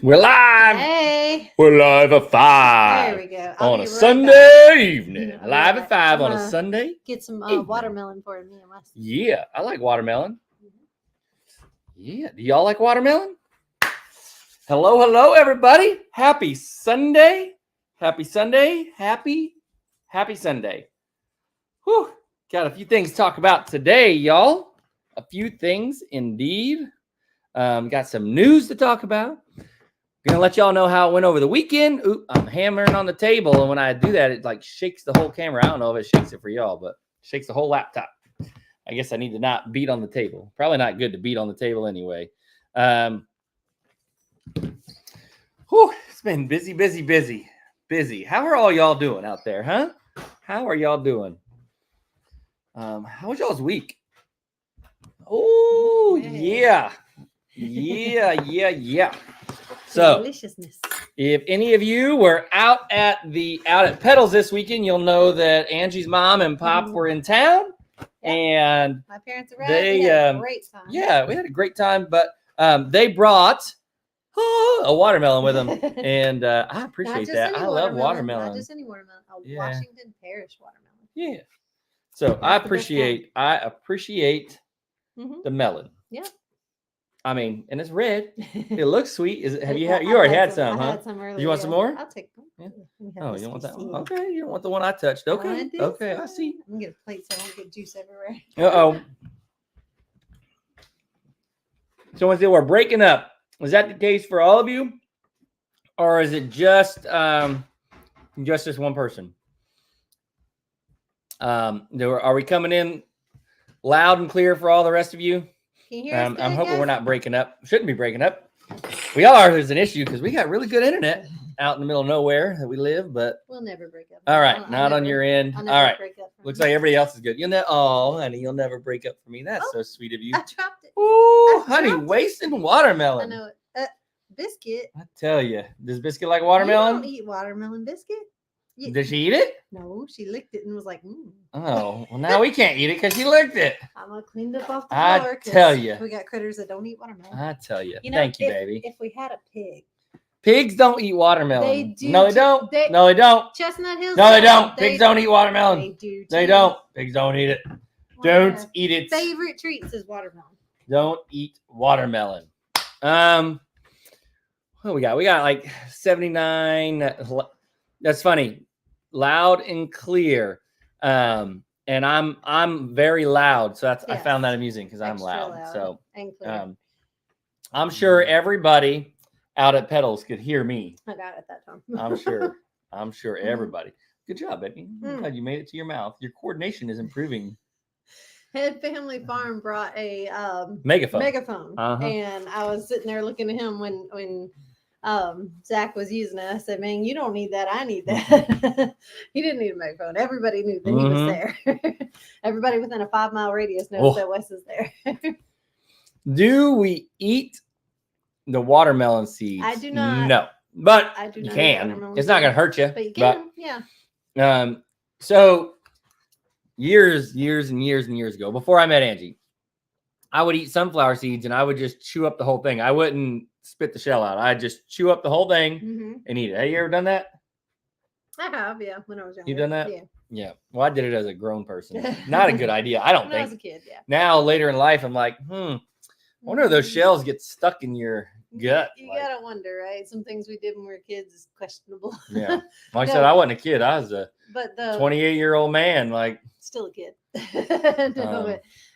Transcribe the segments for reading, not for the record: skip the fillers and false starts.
We're live. Hey. We're live at 5. There we go. On a Sunday evening. All Live right. at 5 I'm on a gonna Sunday. Get some evening. watermelon for me and my sister. Yeah, I like watermelon. Yeah, do y'all like watermelon? Hello, everybody. Happy Sunday. Happy Sunday. Happy Sunday. Whew. Got a few things to talk about today, y'all. A few things indeed. Got some news to talk about. Gonna let y'all know how it went over the weekend. Ooh, I'm hammering on the table, and when I do that, it like shakes the whole camera. I don't know if it shakes it for y'all, but it shakes the whole laptop. I guess I need to not beat on the table. Probably not good to beat on the table anyway. It's been busy. How are all y'all doing out there, huh? How are y'all doing? How was y'all's week? Oh, yeah. So, Deliciousness. if any of you were out at Pedals this weekend, you'll know that Angie's mom and pop were in town, and My parents arrived. We had a great time. Yeah, we had a great time. But they brought a watermelon with them, and I appreciate that. I love watermelon. Not just any watermelon. A Washington Parish watermelon. Yeah. So I appreciate the melon. Yeah. I mean, and it's red. It looks sweet. Is it? Have you I already had some, huh? I had some earlier. You want some more? I'll take them. Yeah. Oh, you don't want that one? Okay, you don't want the one I touched. Okay. Okay, I see. I'm gonna get a plate so I don't get juice everywhere. Uh-oh. So we're breaking up. Is that the case for all of you? Or is it just this one person? Are we coming in loud and clear for all the rest of you? Can you hear us I'm hoping we're not breaking up. Shouldn't be breaking up. We are. There's an issue because we got really good internet out in the middle of nowhere that we live, but we'll never break up. All right, not on your end. All right. Looks like everybody else is good. Honey, you'll never break up for me. That's so sweet of you. I dropped it. Ooh, honey, wasting watermelon. I know it. Biscuit. I tell you, does Biscuit like watermelon? You don't eat watermelon, Biscuit. Did she eat it? No, she licked it and was like, Oh, well, now we can't eat it because she licked it. I'm going to clean it off the I floor. tell you. We got critters that don't eat watermelon. I tell you. Thank you, baby. If we had a pig. Pigs don't eat watermelon. They do. No, they don't. No, they don't. Chestnut Hills. No, they don't. Pigs don't eat watermelon. They do. They don't. Pigs don't eat it. Don't eat it. Favorite treats is watermelon. Don't eat watermelon. What we got? We got like 79. That's funny. Loud and clear. And I'm very loud. So I found that amusing because I'm loud. So I'm sure everybody out at Pedals could hear me. I got it at that time. I'm sure everybody. Good job, Becky. Glad you made it to your mouth. Your coordination is improving. Head Family Farm brought a megaphone. And I was sitting there looking at him when Zach was using it. I said, "Man, you don't need that. I need that." He didn't need a megaphone. Everybody knew that he was there. Everybody within a 5-mile radius knows that Wes is there. Do we eat the watermelon seeds? I do not. No, but I do you not can. It's not going to hurt you. But you can. Yeah. So years ago, before I met Angie, I would eat sunflower seeds and I would just chew up the whole thing. I wouldn't spit the shell out. I'd just chew up the whole thing and eat it. Have you ever done that? I have, yeah. When I was younger. You done that? Yeah. Yeah. Well, I did it as a grown person. Not a good idea. I don't think. When I was a kid, yeah. Now, later in life, I'm like, I wonder if those shells get stuck in your gut. You gotta wonder, right? Some things we did when we were kids is questionable. Yeah. Like I said, I wasn't a kid. I was a 28-year-old man. Like still a kid.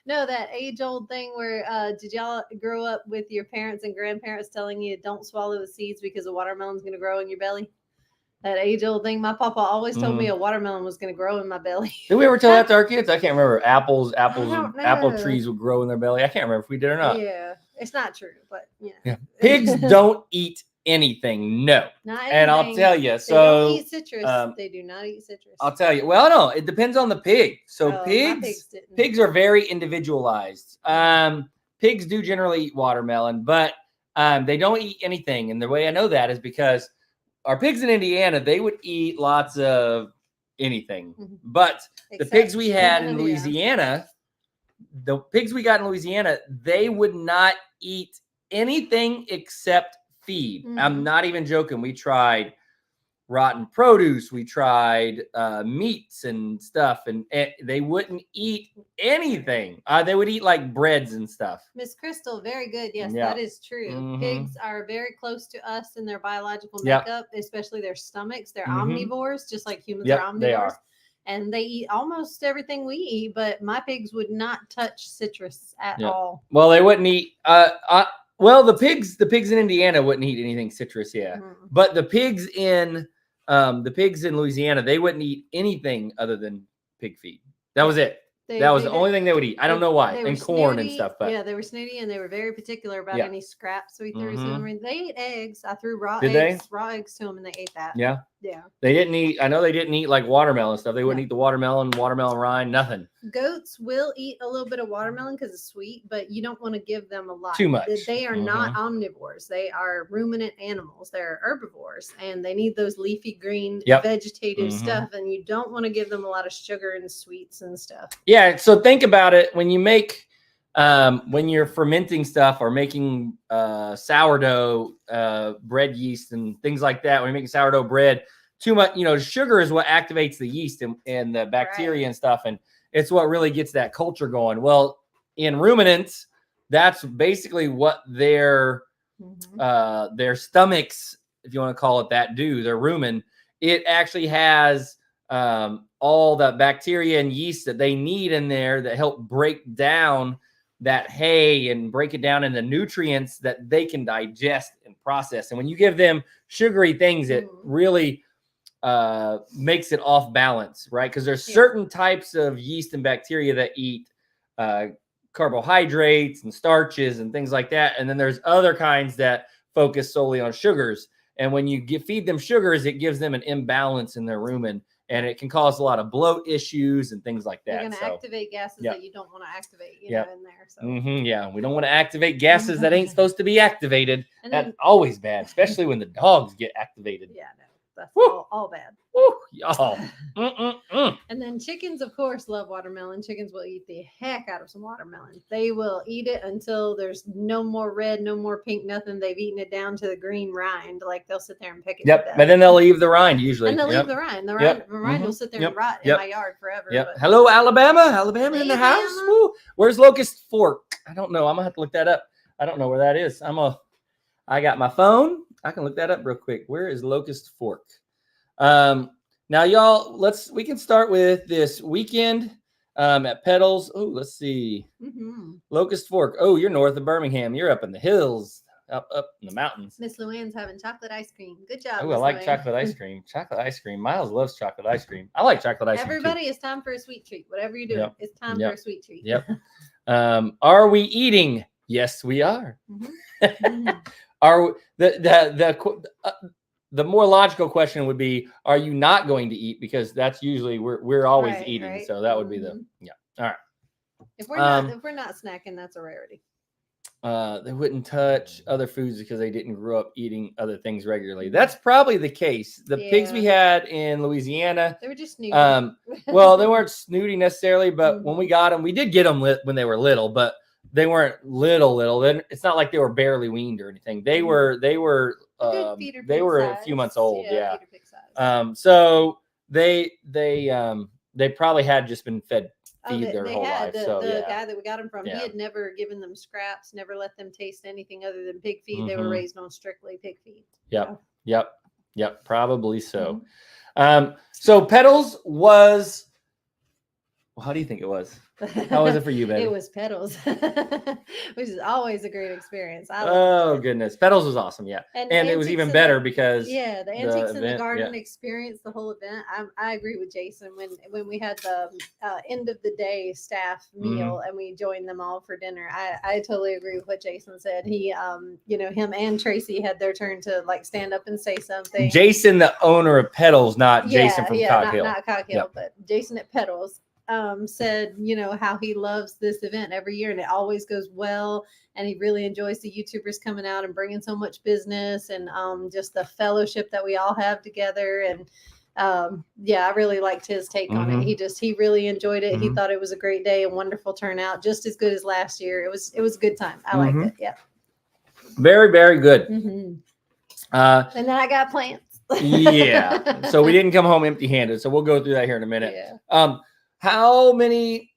No, that age-old thing where did y'all grow up with your parents and grandparents telling you don't swallow the seeds because a watermelon's going to grow in your belly? That age-old thing. My papa always told me a watermelon was going to grow in my belly. Did we ever tell that to our kids? I can't remember. Apple trees would grow in their belly. I can't remember if we did or not. Yeah, it's not true, but yeah. Pigs don't eat anything. No. Not anything. And I'll tell you. So they don't eat citrus. They do not eat citrus. I'll tell you. Well, no, it depends on the pig. So pigs are very individualized. Pigs do generally eat watermelon, but they don't eat anything. And the way I know that is because our pigs in Indiana, they would eat lots of anything. But the pigs we had in Louisiana, they would not eat anything except feed. Mhm. I'm not even joking. We tried rotten produce. We tried meats and stuff, and they wouldn't eat anything. They would eat like breads and stuff. Miss Crystal, very good. Yes, Yeah. that is true. Mhm. Pigs are very close to us in their biological Yep. makeup, especially their stomachs. They're Mhm. omnivores, just like humans Yep, are omnivores. they are. And they eat almost everything we eat, but my pigs would not touch citrus at Yep. all. Well, they wouldn't eat. Well, the pigs in Indiana wouldn't eat anything citrus. Yeah, Mhm. but the pigs in Louisiana, they wouldn't eat anything other than pig feed. That was it. That was the only thing they would eat. I don't know why. They were And corn and snooty. stuff. But Yeah, they were snooty and they were very particular about Yeah. any scraps we threw. Mhm. So they ate eggs. I threw raw Did they? eggs to them, and they ate that. yeah, Yeah. they didn't eat. I know they didn't eat like watermelon stuff. They wouldn't No. eat the watermelon rind, nothing. Goats will eat a little bit of watermelon because it's sweet, but you don't want to give them a lot. Too much. They are not omnivores. They are ruminant animals. They're herbivores, and they need those leafy green Yep. vegetative Mhm. stuff. And you don't want to give them a lot of sugar and sweets and stuff. Yeah. So think about it when you make when you're fermenting stuff or making sourdough bread yeast and things like that. When you're making sourdough bread, too much, sugar is what activates the yeast and the bacteria and stuff, and it's what really gets that culture going. Well, in ruminants, that's basically what their stomachs, if you want to call it that, do. Their rumen, it actually has all the bacteria and yeast that they need in there that help break down that hay and break it down into nutrients that they can digest and process. And when you give them sugary things, it really makes it off balance, right? Because there's certain types of yeast and bacteria that eat carbohydrates and starches and things like that. And then there's other kinds that focus solely on sugars. And when you feed them sugars, it gives them an imbalance in their rumen, and it can cause a lot of bloat issues and things like that. They're going to activate gases that you don't want to activate, in there. So. Yeah, we don't want to activate gases that ain't supposed to be activated. And that's always bad, especially when the dogs get activated. Yeah, no, that's all bad. Woo, y'all. And then chickens, of course, love watermelon. Chickens will eat the heck out of some watermelon. They will eat it until there's no more red, no more pink, nothing. They've eaten it down to the green rind. Like they'll sit there and pick it. Yep, and then they'll leave the rind usually. And they'll leave the rind. The rind will sit there and rot in my yard forever. Yep. Hello, Alabama in the house. Woo. Where's Locust Fork? I don't know. I'm gonna have to look that up. I don't know where that is. I got my phone. I can look that up real quick. Where is Locust Fork? Now, y'all, we can start with this weekend at Pedals. Oh, let's see. Locust Fork. Oh, you're north of Birmingham. You're up in the hills, up in the mountains. Miss Luann's having chocolate ice cream. Good job. Oh, I like chocolate ice cream. Chocolate ice cream. Miles loves chocolate ice cream. I like chocolate ice cream. Everybody, it's time for a sweet treat. Whatever you do, it's time for a sweet treat. Yep. Are we eating? Yes, we are. Are the more logical question would be, are you not going to eat? Because that's usually we're always eating. Right. So that would be all right. If we're not snacking, that's a rarity. They wouldn't touch other foods because they didn't grow up eating other things regularly. That's probably the case. The pigs we had in Louisiana, they were just snooty. Well, they weren't snooty necessarily, but when we got them, we did get them when they were little, but they weren't little. Then it's not like they were barely weaned or anything. They were a few months old. Yeah. So they probably had just been fed feed their whole life. The guy that we got them from, he had never given them scraps, never let them taste anything other than pig feed. They were raised on strictly pig feed. Yep. Probably so. So Pedals was. Well, how do you think it was? How was it for you, baby? It was Pedals, which is always a great experience. Goodness. Pedals was awesome. Yeah. And it was even better because the Antiques in the Garden experience, the whole event. I agree with Jason when we had the end of the day staff meal and we joined them all for dinner. I totally agree with what Jason said. He, him and Tracy had their turn to like stand up and say something. Jason, the owner of Pedals, not Jason from Cog Hill. Not Cog Hill, but Jason at Pedals. Said, how he loves this event every year and it always goes well. And he really enjoys the YouTubers coming out and bringing so much business and just the fellowship that we all have together. And I really liked his take on it. He really enjoyed it. He thought it was a great day, a wonderful turnout, just as good as last year. It was a good time. I liked it. Yeah. Very, very good. And then I got plants. Yeah. So we didn't come home empty-handed. So we'll go through that here in a minute. Yeah. How many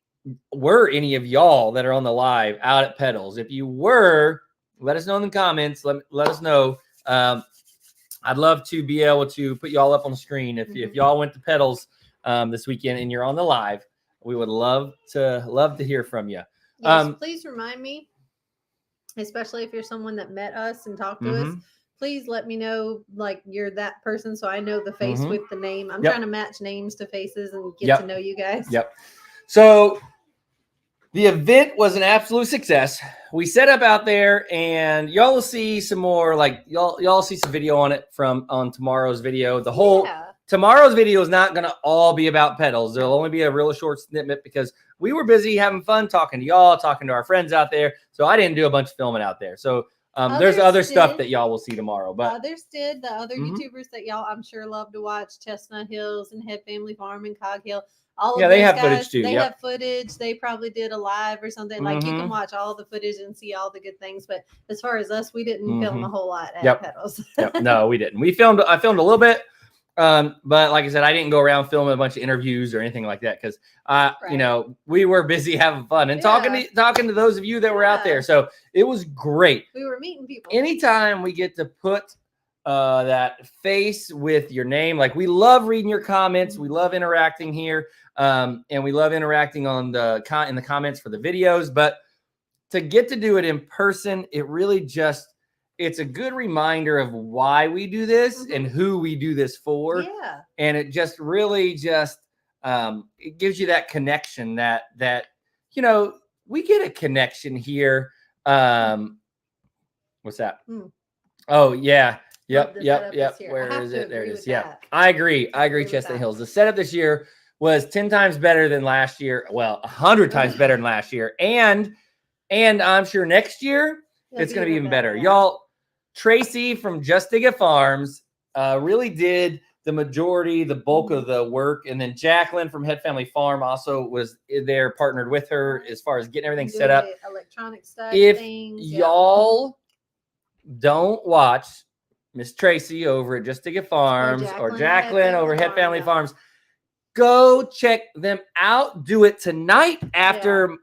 were any of y'all that are on the live out at Pedals? If you were, let us know in the comments. Let us know. I'd love to be able to put y'all up on the screen. If y'all went to Pedals this weekend and you're on the live, we would love to hear from you. Yes, please remind me, especially if you're someone that met us and talked to us. Please let me know, like, you're that person, so I know the face with the name. I'm trying to match names to faces and get to know you guys. Yep. So the event was an absolute success. We set up out there, and y'all will see some more. Like y'all see some video on it on tomorrow's video. The whole tomorrow's video is not going to all be about Pedals. There'll only be a real short snippet because we were busy having fun talking to y'all, talking to our friends out there. So I didn't do a bunch of filming out there. So there's other stuff that y'all will see tomorrow. But others did. The other YouTubers that y'all, I'm sure, love to watch, Chestnut Hills and Head Family Farm and Cog Hill. All of they those have guys, footage too. They have footage. They probably did a live or something. Like, you can watch all the footage and see all the good things. But as far as us, we didn't film a whole lot at Pedals. No, we didn't. I filmed a little bit. But like I said, I didn't go around filming a bunch of interviews or anything like that because, you know, we were busy having fun and talking to those of you that were out there. So it was great. We were meeting people. Anytime we get to put that face with your name, like, we love reading your comments. We love interacting here, and we love interacting on in the comments for the videos. But to get to do it in person, it really just. It's a good reminder of why we do this and who we do this for. Yeah. And it just really it gives you that connection that, you know, we get a connection here. What's that? Oh, yeah. Yep. Where is it? There it is. Yeah. I agree. Chestnut Hills. The setup this year was 10 times better than last year. Well, 100 times better than last year. And I'm sure next year it's going to be even better. Y'all, Tracy from Just Dig It Farms really did the bulk of the work. And then Jacqueline from Head Family Farm also was there, partnered with her as far as getting everything set up. Electronic stuff. If y'all don't watch Miss Tracy over at Just Dig It Farms or Jacqueline over Head Family Farms, go check them out. Do it tonight after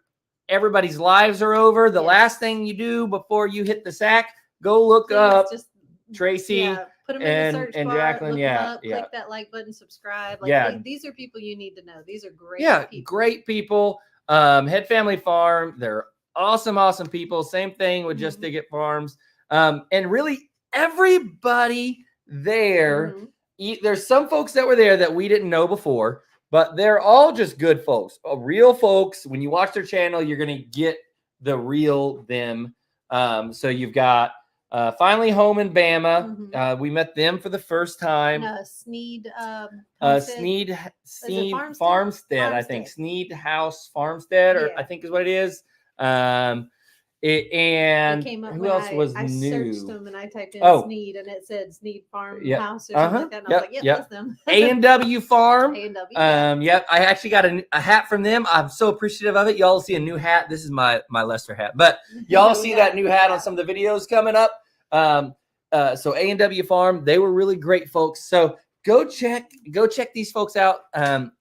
everybody's lives are over. The last thing you do before you hit the sack, go look up Tracy put them in the search bar, Jacqueline. Click that like button, subscribe. Like, these are people you need to know. These are great people. Great people. Head Family Farm, they're awesome people. Same thing with Just Dig It Farms. And really everybody there, there's some folks that were there that we didn't know before, but they're all just good folks, real folks. When you watch their channel, you're going to get the real them. So you've got Finally Home in Bama. We met them for the first time. Sneed Farmstead, I think. Sneed House Farmstead, or I think is what it is. And who else was new? I searched them and I typed in Sneed and it said Sneed Farm House or something like that. And I was like, that's them. A&W Farm. A&W. I actually got a hat from them. I'm so appreciative of it. Y'all see a new hat. This is my Lester hat, but y'all see that new hat on some of the videos coming up. So A&W Farm, they were really great folks. So go check these folks out.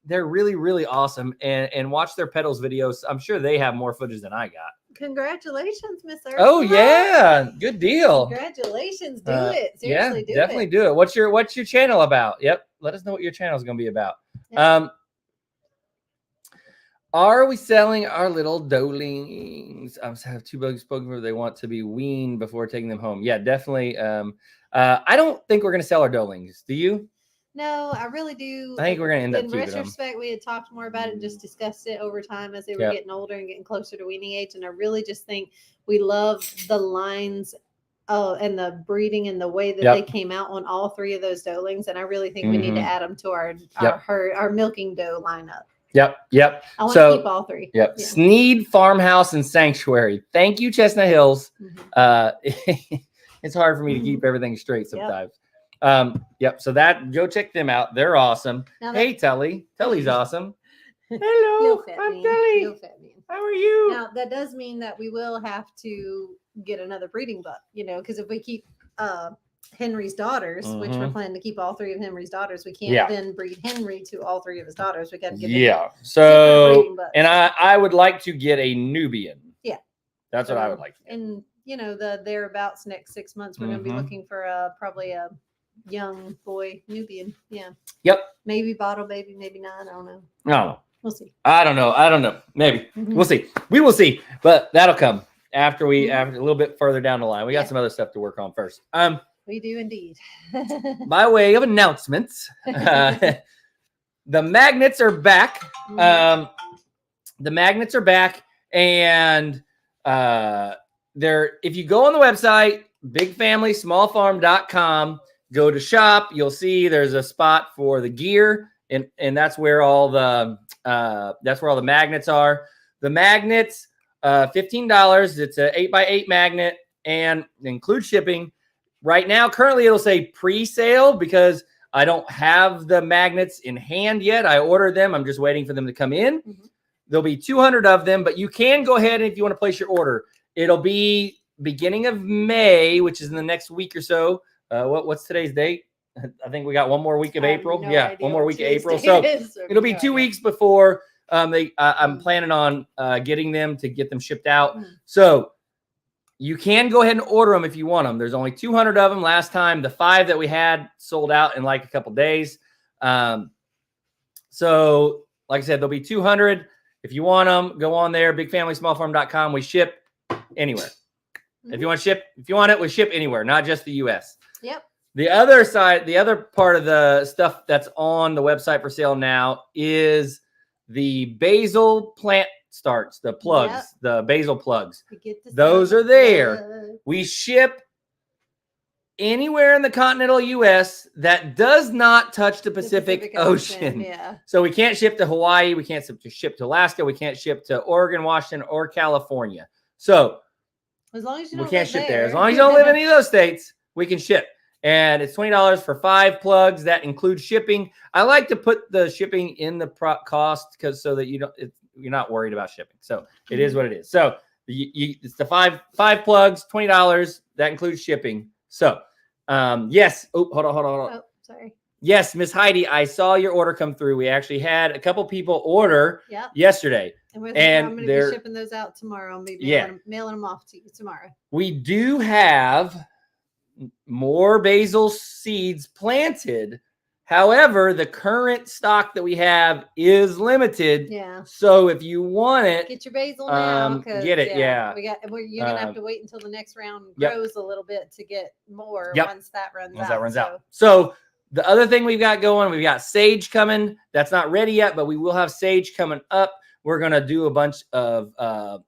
They're really, really awesome, and watch their Pedals videos. I'm sure they have more footage than I got. Congratulations, Miss Ursula. Oh yeah, good deal. Congratulations, do it. Seriously, definitely do it. What's your channel about? Yep, let us know what your channel is going to be about. Yep. Are we selling our little doelings? I have 2 bugs spoken for. They want to be weaned before taking them home. Yeah, definitely. I don't think we're going to sell our doelings. Do you? No, I really do. I think we're going to end up keeping them. In retrospect, we had talked more about it and just discussed it over time as they were getting older and getting closer to weaning age. And I really just think we love the lines and the breeding and the way that they came out on all 3 of those doelings. And I really think we need to add them to our milking doe lineup. Yep. I want to keep all 3. Yep. Yeah. Sneed Farmhouse and Sanctuary. Thank you, Chestnut Hills. It's hard for me to keep everything straight sometimes. Yep. So go check them out. They're awesome. Hey, Telly. Telly's awesome. Hello, I'm Telly. How are you? Now that does mean that we will have to get another breeding buck, because if we keep Henry's daughters, which we're Mhm. planning to keep all 3 of Henry's daughters. We can't Yeah. then breed Henry to all 3 of his daughters. We got to get Yeah. breeding So, bucks. and I would like to get a Nubian. Yeah. That's what I So, would like to get. And the thereabouts next 6 months, we're going to be Mhm. looking for probably a young boy Nubian. Yeah. Yep. Maybe bottle baby, maybe not. I don't know. I don't know. We'll see. I don't know. Maybe. Mhm. We'll see. We will see. But that'll come after Mhm. after a little bit further down the line. We got Yeah. some other stuff to work on first. We do indeed. By way of announcements, the magnets are back. The magnets are back, and if you go on the website, bigfamilysmallfarm.com, go to shop, you'll see there's a spot for the gear, and that's where all the magnets are. The magnets, $15. It's an 8x8 magnet and includes shipping. Right now, currently it'll say pre-sale because I don't have the magnets in hand yet. I ordered them. I'm just waiting for them to come in. Mhm. There'll be 200 of them, but you can go ahead and if you want to place your order. It'll be beginning of May, which is in the next week or so. What's today's date? I think we got one more week of I have April. no yeah, idea one more what week of today's April. date So is. it'll be No 2 idea. weeks before I'm planning on getting them to get them shipped out. Mhm. So you can go ahead and order them if you want them. There's only 200 of them. Last time, the 5 that we had sold out in like a couple days. So like I said, there'll be 200. If you want them, go on there, bigfamilysmallfarm.com. We ship anywhere. If you want it, we ship anywhere, not just the US. Yep. The other side, the other part of the stuff that's on the website for sale now is the basil plant starts, the plugs, Yep. the basil plugs. We get to Those sell are the there. plug. We ship anywhere in the continental US that does not touch the Pacific Ocean. Yeah. So we can't ship to Hawaii. We can't ship to Alaska. We can't ship to Oregon, Washington, or California. So As long as you we don't can't live ship there. As long as you don't live in any of those states, we can ship. And it's $20 for 5 plugs. That includes shipping. I like to put the shipping in the cost so that you're not worried about shipping. So it is what it is. So it's the five plugs, $20. That includes shipping. So yes. Oh, hold on. Oh, sorry. Yes, Miss Heidi, I saw your order come through. We actually had a couple people order Yep. yesterday. And I'm going to they're- be shipping those out tomorrow. I'll be mailing them off to you tomorrow. We do have more basil seeds planted. However, the current stock that we have is limited. Yeah. So if you want it, Get your basil now. get it, yeah. You're gonna have to wait until the next round Yep. grows a little bit to get more. Yep. Once that runs once out. that runs out. So the other thing we've got going, we've got sage coming. That's not ready yet, but we will have sage coming up. We're going to do a bunch of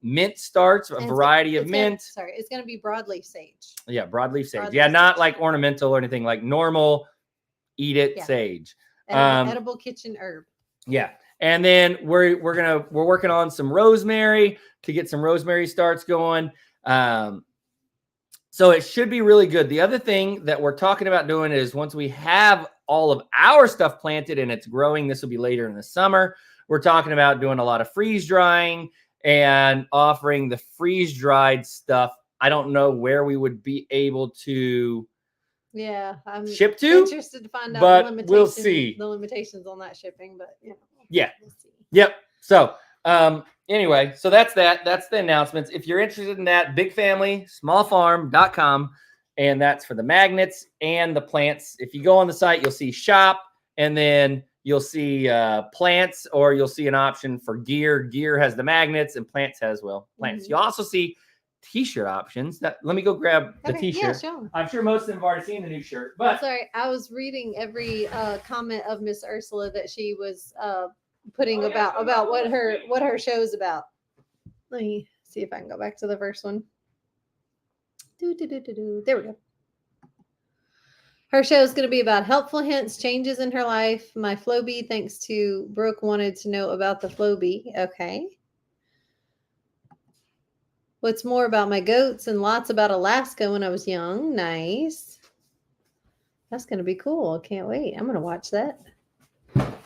mint starts, a variety of mint. It's going to be broadleaf sage. Yeah, broadleaf sage. Broadleaf Yeah, not sage. like ornamental or anything, like normal, eat it Yeah. sage. Edible kitchen herb. Yeah. And then we're working on some rosemary to get some rosemary starts going. So it should be really good. The other thing that we're talking about doing is once we have all of our stuff planted and it's growing, this will be later in the summer. We're talking about doing a lot of freeze drying and offering the freeze dried stuff. I don't know where we would be able to I'm ship to, interested to find out but we'll see. the limitations on that shipping, but Yeah. we'll see. Yep. So anyway, so that's that. That's the announcements. If you're interested in that, bigfamilysmallfarm.com, and that's for the magnets and the plants. If you go on the site, you'll see shop, and then you'll see plants, or you'll see an option for gear. Gear has the magnets, and plants has plants. Mhm. You'll also see t-shirt options. Let me go grab the Okay, t-shirt. yeah, show 'em. I'm sure most of them have already seen the new shirt, but Sorry, I was reading every comment of Miss Ursula that she was putting about what her show's about. Let me see if I can go back to the first one. There we go. Her show is going to be about helpful hints, changes in her life. My Flowbee, thanks to Brooke, wanted to know about the Flowbee. Okay. What's more about my goats and lots about Alaska when I was young. Nice. That's going to be cool. I can't wait. I'm going to watch that.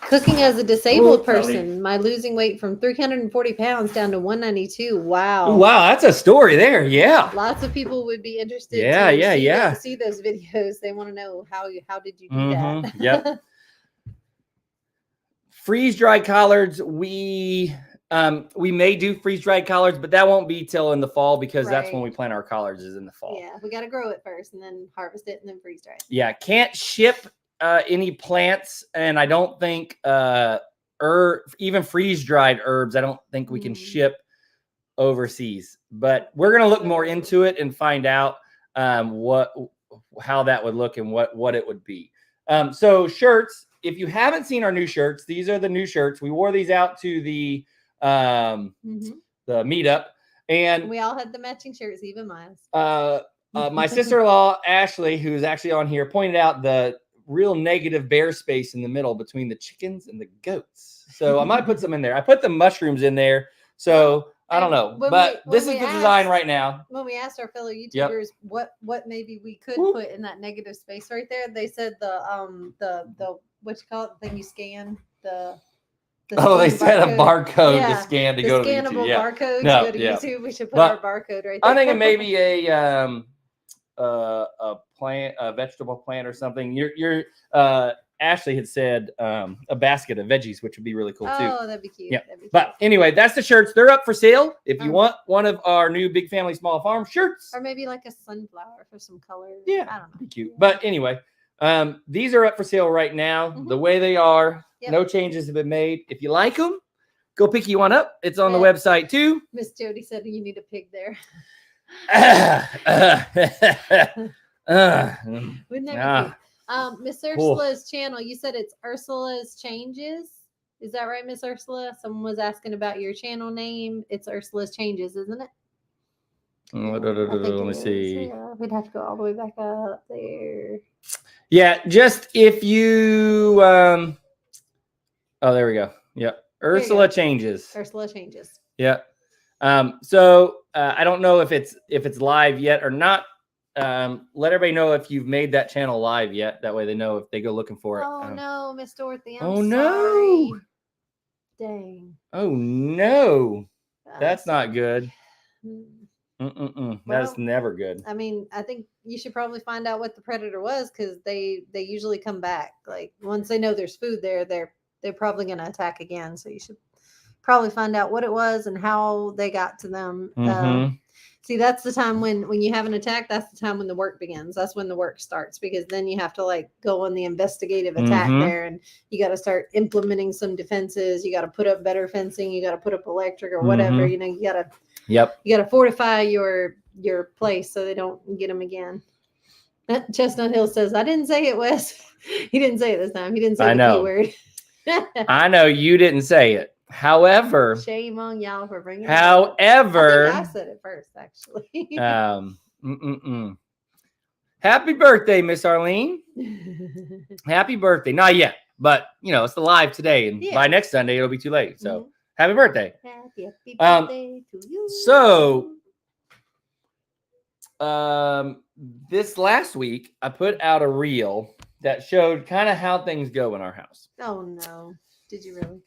Cooking as a disabled Ooh, Tony. person, my losing weight from 340 pounds down to 192. Wow. Ooh, wow, that's a story there. Yeah. Lots of people would be interested Yeah, to yeah, see, yeah. see those videos. They want to know how did you do Mhm, that? yep. Freeze-dried collards, we may do freeze-dried collards, but that won't be till in the fall because that's when Right. we plant our collards is in the fall. Yeah, we got to grow it first and then harvest it and then freeze dry it. Yeah, can't ship any plants, and I don't think even freeze-dried herbs, I don't think we can ship overseas. But we're gonna look more into it and find out how that would look and what it would be. So shirts, if you haven't seen our new shirts, these are the new shirts. We wore these out to the meetup, and we all had the matching shirts, even mine. My sister-in-law Ashley, who's actually on here, pointed out the real negative bare space in the middle between the chickens and the goats. So I might put some in there. I put the mushrooms in there, so I don't know, but this is the design right now. When we asked our fellow YouTubers what maybe we could put in that negative space right there, they said the what you call it, the thing you scan, they said a barcode to scan to go to YouTube. Scannable barcode to go to YouTube. We should put our barcode right there. I'm thinking maybe a plant, a vegetable plant or something. Your Ashley had said a basket of veggies, which would be really cool too. Oh, that'd be cute. Yeah. That'd be cute. But anyway, that's the shirts. They're up for sale. If you want one of our new Big Family Small Farm shirts, or maybe like a sunflower for some color. Yeah, I don't know. Be cute. But anyway, these are up for sale right now. The way they are, no changes have been made. If you like them, go pick you one up. It's on the website too. Miss Jody said you need a pig there. Wouldn't that be cute? Miss Ursula's channel, you said it's Ursula's Changes. Is that right, Miss Ursula? Someone was asking about your channel name. It's Ursula's Changes, isn't it? Let me see. Yeah, we'd have to go all the way back up there. Yeah, just if you oh, there we go. Yep. Ursula Changes. Ursula Changes. Yeah. So I don't know if it's live yet or not. Let everybody know if you've made that channel live yet. That way they know if they go looking for it. Oh no, Miss Dorothy. I'm sorry. No. Dang. Oh no. That's not good. That's never good. I mean, I think you should probably find out what the predator was, because they usually come back. Like once they know there's food there, they're probably going to attack again. So you should probably find out what it was and how they got to them. See, that's the time when you have an attack. That's the time when the work begins. That's when the work starts, because then you have to like go on the investigative attack there, and you got to start implementing some defenses. You got to put up better fencing. You got to put up electric or whatever. You know, you got to. Yep. You got to fortify your place so they don't get them again. Chestnut Hill says, "I didn't say it, Wes." He didn't say it this time. He didn't say the P word. I know you didn't say it. However, shame on y'all for bringing it up. I said it first, actually. Happy birthday, Miss Arlene. Happy birthday. Not yet, but you know, it's the live today, and by next Sunday it'll be too late. So happy birthday. Happy birthday to you. So this last week I put out a reel that showed kind of how things go in our house. Oh no. Did you really?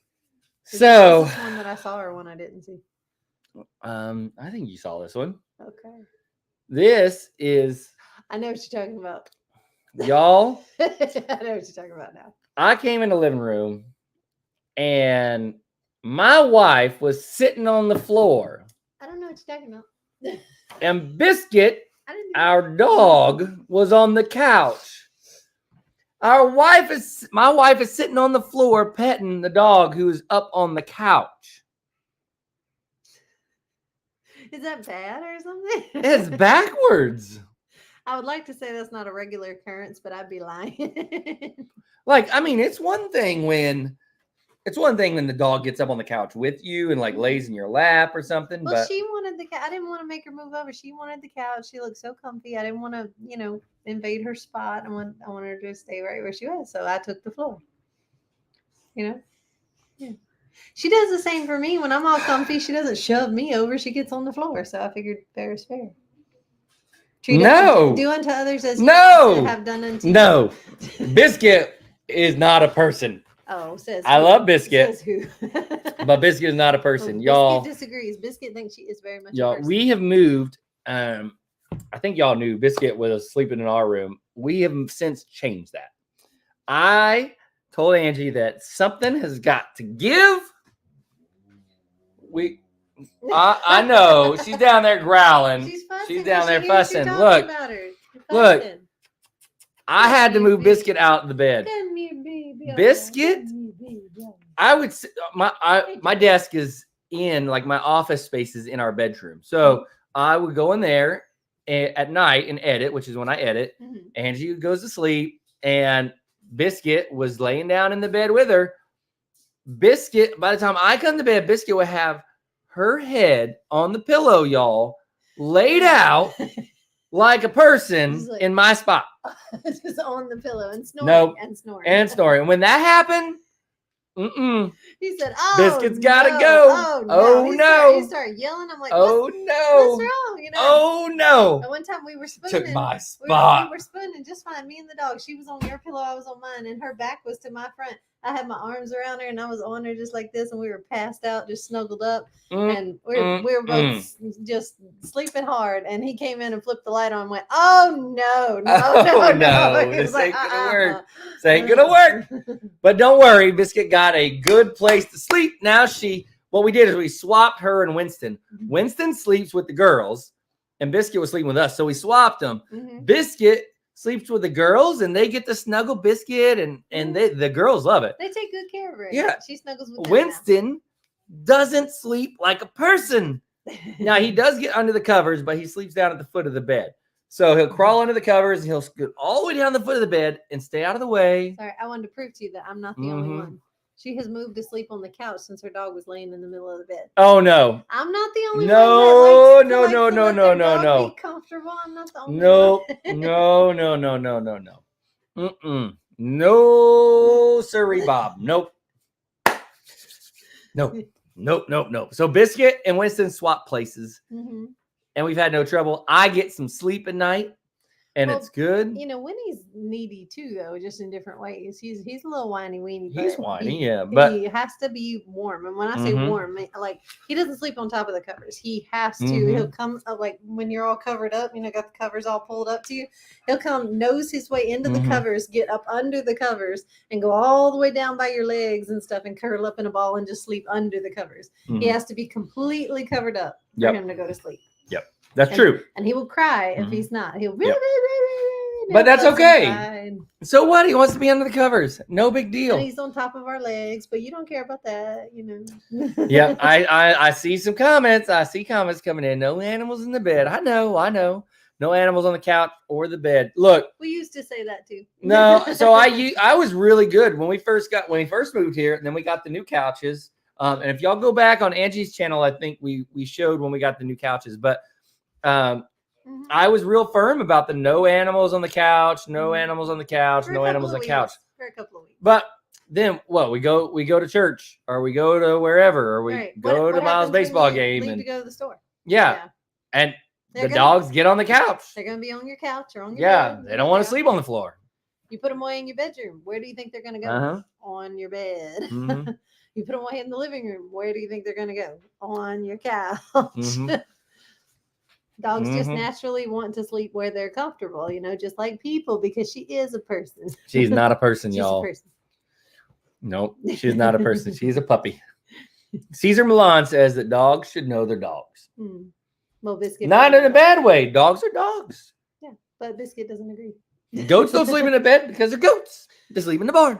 So this one that I saw or one I didn't see? I think you saw this one. Okay. This is. I know what you're talking about. Y'all. I know what you're talking about now. I came in the living room and my wife was sitting on the floor. I don't know what you're talking about. And Biscuit, our dog, was on the couch. My wife is sitting on the floor petting the dog who's up on the couch. Is that bad or something? It's backwards. I would like to say that's not a regular occurrence, but I'd be lying. Like, I mean, it's one thing when the dog gets up on the couch with you and like lays in your lap or something. Well, but she wanted the couch. I didn't want to make her move over. She wanted the couch. She looked so comfy. I didn't want to, invade her spot. I wanted her to stay right where she was. So I took the floor. Yeah. She does the same for me. When I'm all comfy, she doesn't shove me over. She gets on the floor. So I figured fair is fair. Do unto others as you have done unto you. No. Biscuit is not a person. Oh, says I who? love Biscuit, Says who? but Biscuit is not a person. Y'all, Biscuit disagrees. Biscuit thinks she is very much a y'all, person. we have moved. I think y'all knew Biscuit was sleeping in our room. We have since changed that. I told Angie that something has got to give. I know she's down there growling. She's fussing. She's down there She hears you fussing. talking Look, about her. You're look. fussing. I had to Come move here, Biscuit baby. out of the bed. Come here, baby. Biscuit? Come here, baby. I would say my desk is in like my office space is in our bedroom. So I would go in there at night and edit, which is when I edit. Mhm. Angie goes to sleep, and Biscuit was laying down in the bed with her. Biscuit, by the time I come to bed, Biscuit would have her head on the pillow, y'all, laid out like a person Just like- in my spot. Just on the pillow and snoring. Nope. And snoring. And snoring. And when that happened, He said, "Oh, Biscuit's gotta no. go. Oh no! Oh, no. He started yelling. I'm like, oh what's no. wrong? You know. Oh no. And one time we were spooning. Took my We spot. were spooning just fine. Me and the dog. She was on your pillow. I was on mine, and her back was to my front. I had my arms around her, and I was on her just like this, and we were passed out, just snuggled up, and we were both just sleeping hard. And he came in and flipped the light on, and went, "Oh no, no, Oh, no, no. He This was like, ain't gonna work. "Uh-uh." This ain't gonna work. But don't worry, Biscuit got a good place to sleep. Now what we did is we swapped her and Winston. Winston sleeps with the girls, and Biscuit was sleeping with us. So we swapped them. Mhm. Biscuit sleeps with the girls, and they get to snuggle Biscuit, and the girls love it. They take good care of her. Yeah. She snuggles with them now. Winston doesn't sleep like a person. Now he does get under the covers, but he sleeps down at the foot of the bed. So he'll crawl under the covers, and he'll scoot all the way down the foot of the bed and stay out of the way. Sorry, I wanted to prove to you that I'm not the only Mhm. one. She has moved to sleep on the couch since her dog was laying in the middle of the bed. Oh no. I'm not the only No, one. no, no, no, no, no, no. Be comfortable. I'm not the only No, one. no. Mm-mm. No, sirree, Bob. Nope. Nope. So Biscuit and Winston swap places, Mhm. and we've had no trouble. I get some sleep at night, and Well, it's good. You know, Winnie's needy too, though, just in different ways. He's a little whiny weenie. He's but whiny, he- yeah, but- he has to be warm. And when I say Mhm. warm, like he doesn't sleep on top of the covers. He has to. Mhm. He'll come like when you're all covered up. Got the covers all pulled up to you. He'll come nose his way into Mhm. the covers, get up under the covers, and go all the way down by your legs and stuff, and curl up in a ball and just sleep under the covers. He Mhm. has to be completely covered up for Yep. him to go to sleep. That's and- true. And he will cry if Mhm. he's not. He'll Yep. and But that's fuss and okay. cry and- So what? He wants to be under the covers. No big deal. And he's on top of our legs, but you don't care about that, Yeah, I see some comments. I see comments coming in. No animals in the bed. I know. No animals on the couch or the bed. Look, We used to say that too. no. So I was really good when we first moved here, and then we got the new couches. And if y'all go back on Angie's channel, I think we showed when we got the new couches. But Mhm. I was real firm about the no animals on the couch, no animals on the couch, For a no couple animals of on the couch. weeks, for a couple of weeks. But then what? We go to church, or we go to wherever, or we Right. go What to Miles' happens when baseball you game, leave and to go to the store. yeah, and They're the gonna- dogs get on the couch. They're gonna be on your couch or on your Yeah, bed. they don't want to Yeah. sleep on the floor. You put them away in your bedroom. Where do you think they're gonna go? Uh-huh. On your bed. Mhm. You put them away in the living room. Where do you think they're gonna go? On your couch. Mhm. Dogs just Mhm. naturally want to sleep where they're comfortable, just like people, because she is a person. She's not a person, She's y'all. a person. Nope, she's not a person. She's a puppy. Caesar Milan says that dogs should know their dogs. Hmm. Well, Biscuit. Not doesn't in a agree. bad way. Dogs are dogs. But Biscuit doesn't agree. Goats don't sleep in a bed because they're goats. They sleep in the barn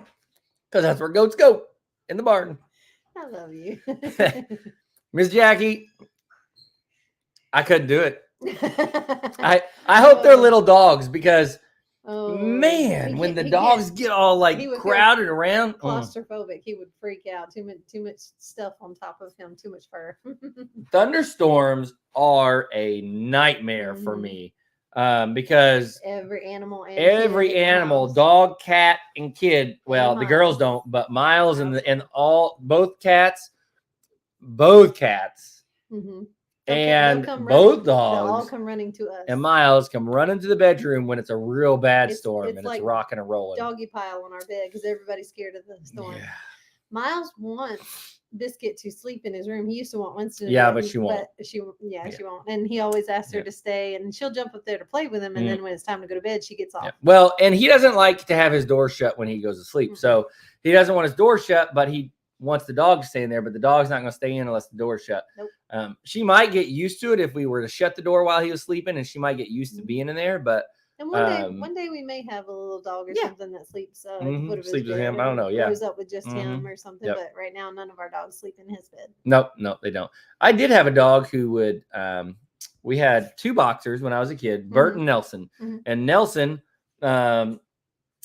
because that's where goats go, in the barn. I love you. Miss Jackie, I couldn't do it. I hope they're little dogs because Oh, man, he when can't- the he dogs can't- get all like he would go crowded around, claustrophobic, he would freak out. Too much stuff on top of him. Too much fur. thunderstorms are a nightmare for Mhm. me because Every animal. And every kid in the animal, house. dog, cat, and kid. Well, the girls Miles. don't, but Miles and Miles. both cats. Mhm. And come both they'll all dogs come running to us. and Miles come running to the bedroom when it's a real bad It's- storm it's and like it's rocking and rolling. Doggy pile on our bed because everybody's scared of the storm. Yeah. Miles wants Biscuit to sleep in his room. He used to want Winston. Yeah, to but she won't. She Yeah. won't. And he always asks her Yeah. to stay, and she'll jump up there to play with him. And Mm. then when it's time to go to bed, she gets off. Yeah. Well, and he doesn't like to have his door shut when he goes to sleep. Mhm. So he doesn't want his door shut, but he wants the dog to stay in there. But the dog's not going to stay in unless the door's shut. Nope. She might get used to it if we were to shut the door while he was sleeping, and she might get used to Mhm. being in there. But And one day we may have a little dog or Yeah. something that sleeps at Mhm. the foot of his Sleeps with bed him. I don't or know, yeah. grows up with just him or something. Yep. But right now, none of our dogs sleep in his bed. no, they don't. I did have a dog who would. We had 2 boxers when I was a kid, Bert and Nelson. Mhm. And Nelson, and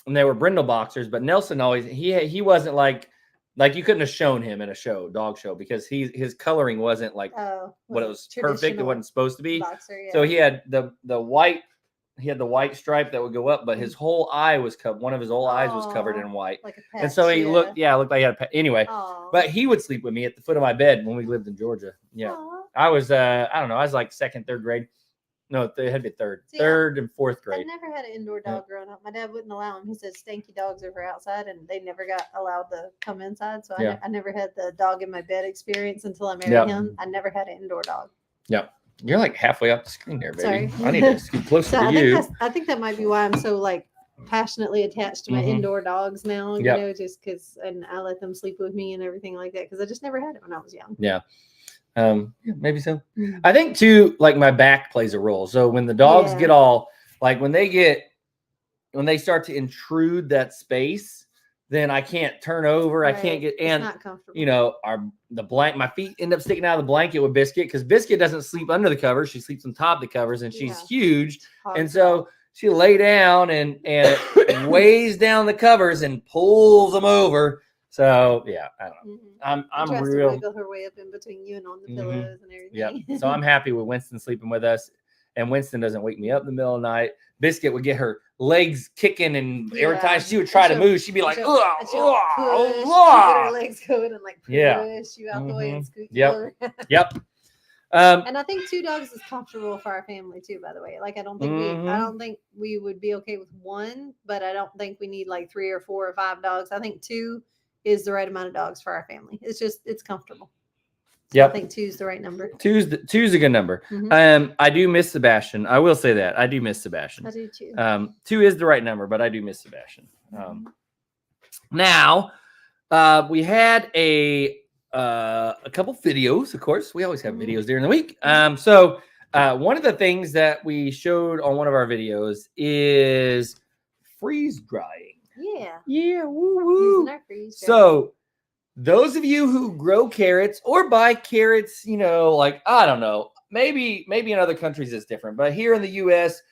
they were brindle boxers, but Nelson always he wasn't like you couldn't have shown him in a dog show, because his coloring wasn't like what it was perfect. It traditional wasn't supposed to be. boxer, yeah. So he had the white. He had the white stripe that would go up, but his whole eye was covered. One of his whole eyes was covered Aw, in white, like a and patch, so he looked like he had anyway. Aw. But he would sleep with me at the foot of my bed when we lived in Georgia. Yeah, Aw. I was I don't know, I was like 2nd, 3rd grade. No, it had to be third, See, 3rd and 4th I grade. never had an indoor dog growing up. My dad wouldn't allow them. He said stanky dogs over outside, and they never got allowed to come inside. So Yeah. I never had the dog in my bed experience until I married Yeah. him. I never had an indoor dog. You're like halfway up the screen there, baby. Sorry. I need to scoot closer So to I you. think I think that might be why I'm so like passionately attached to my Mhm. indoor dogs now. You Yep. know, just because, and I let them sleep with me and everything like that because I just never had it when I was young. Yeah, maybe so. Mhm. I think too, like my back plays a role. So when the dogs Yeah. get all like when they start to intrude that space, then I can't turn over. I can't Right. get It's and not comfortable. you know my feet end up sticking out of the blanket with Biscuit because Biscuit doesn't sleep under the covers. She sleeps on top of the covers, and she's Yeah. huge. Hard And to so she lay down and weighs down the covers and pulls them over. So yeah, I don't know. Mhm. I'm She tries to real. wiggle her way up in between you and on the Mhm. pillows and everything. Yep. So I'm happy with Winston sleeping with us, and Winston doesn't wake me up in the middle of the night. Biscuit would get her legs kicking, and every Yeah. time she would try to she'll- move, she'd be like, she'll- "Ugh, and she'll ugh, push, she'll ugh." get her legs going and like push Yeah. you out the way and Mhm. scoot Yep. you over. Yep. And I think 2 dogs is comfortable for our family too. By the way, like I don't think Mhm. I don't think we would be okay with 1, but I don't think we need like 3 or 4 or 5 dogs. I think 2 is the right amount of dogs for our family. It's comfortable. So Yep. I think 2 is the right number. Two's a good number. Mhm. I do miss Sebastian. I will say that I do miss Sebastian. I do too. 2 is the right number, but I do miss Sebastian. Now, we had a couple videos. Of course, we always have Mhm. videos during the week. So one of the things that we showed on one of our videos is freeze drying. Yeah. Yeah, woo woo. Using our freeze dryer. So those of you who grow carrots or buy carrots, like I don't know, maybe in other countries it's different, but here in the U.S.,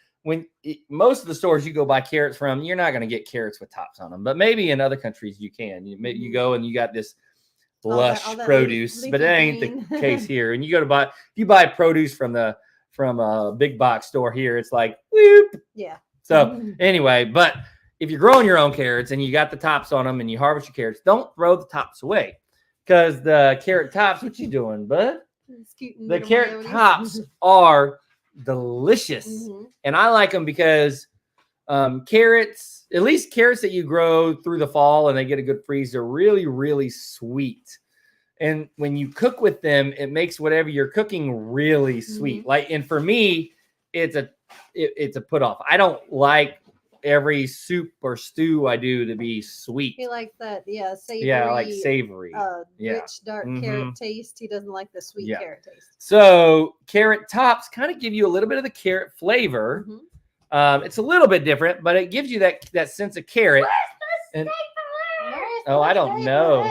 most of the stores you go buy carrots from, you're not going to get carrots with tops on them. But maybe in other countries you can. You go and you got this lush all that produce, leafy but that ain't green. the case here. And you go to buy, if you buy produce from a big box store here, it's like whoop. Yeah. So anyway, but if you're growing your own carrots and you got the tops on them and you harvest your carrots, don't throw the tops away, because the carrot tops, what you doing, bud? Scooting The little carrot mayonnaise. tops are delicious, Mhm. and I like them because carrots, at least carrots that you grow through the fall and they get a good freeze, they're really, really sweet. And when you cook with them, it makes whatever you're cooking really sweet. Mhm. And for me, it's a put off. I don't like every soup or stew I do to be sweet. He likes that, savory. Yeah, I like savory. Yeah. Rich dark Mhm. carrot taste. He doesn't like the sweet Yeah. carrot taste. So carrot tops kind of give you a little bit of the carrot flavor. Mhm. It's a little bit different, but it gives you that sense of carrot. And Oh, I don't know.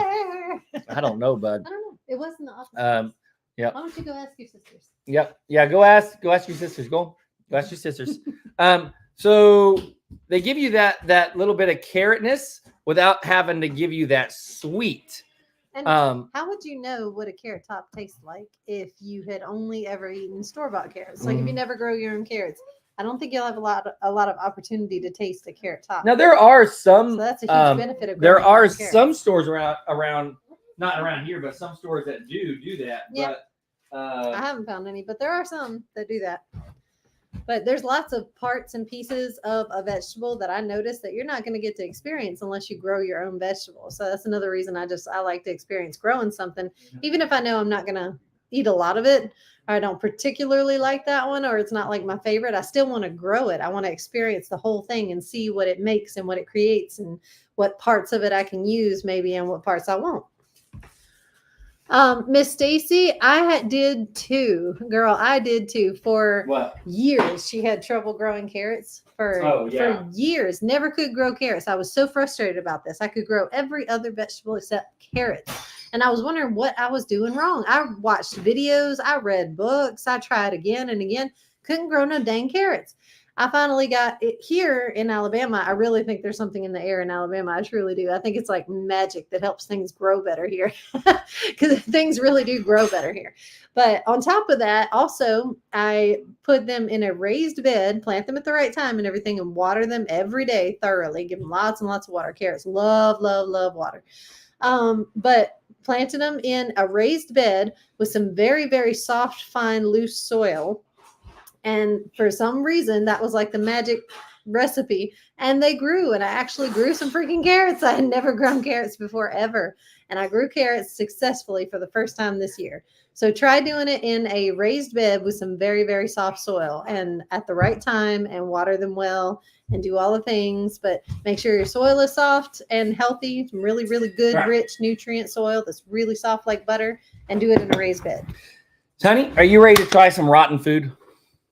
I don't know, bud. I don't know. It was in the office. Yep. Why don't you go ask your sisters? Yep. Yeah. Go ask your sisters. Go ask your sisters. So they give you that little bit of carrotness without having to give you that sweet. And how would you know what a carrot top tastes like if you had only ever eaten store-bought carrots? Like if you never grow your own carrots, I don't think you'll have a lot of opportunity to taste a carrot top. Now there are some. So that's a huge benefit of There growing your are own carrots. some stores around, not around here, but some stores that do that. Yeah. But I haven't found any, but there are some that do that. But there's lots of parts and pieces of a vegetable that I notice that you're not going to get to experience unless you grow your own vegetable. So that's another reason I like to experience growing something, even if I know I'm not going to eat a lot of it. Or I don't particularly like that one, or it's not like my favorite. I still want to grow it. I want to experience the whole thing and see what it makes and what it creates and what parts of it I can use maybe and what parts I won't. Miss Stacy, did too. Girl, I did too. For What? years, she had trouble growing carrots for years. Never could grow carrots. I was so frustrated about this. I could grow every other vegetable except carrots. And I was wondering what I was doing wrong. I watched videos, I read books, I tried again and again. Couldn't grow no dang carrots. I finally got it here in Alabama. I really think there's something in the air in Alabama. I truly do. I think it's like magic that helps things grow better here because things really do grow better here. But on top of that, also, I put them in a raised bed, plant them at the right time and everything, and water them every day thoroughly. Give them lots and lots of water. Carrots love, love, love water. But planted them in a raised bed with some very, very soft, fine, loose soil. And for some reason, that was like the magic recipe. And they grew. And I actually grew some freaking carrots. I had never grown carrots before, ever. And I grew carrots successfully for the first time this year. So try doing it in a raised bed with some very, very soft soil and at the right time and water them well and do all the things. But make sure your soil is soft and healthy. Some really, really good, rich nutrient soil that's really soft like butter, and do it in a raised bed. Honey, are you ready to try some rotten food?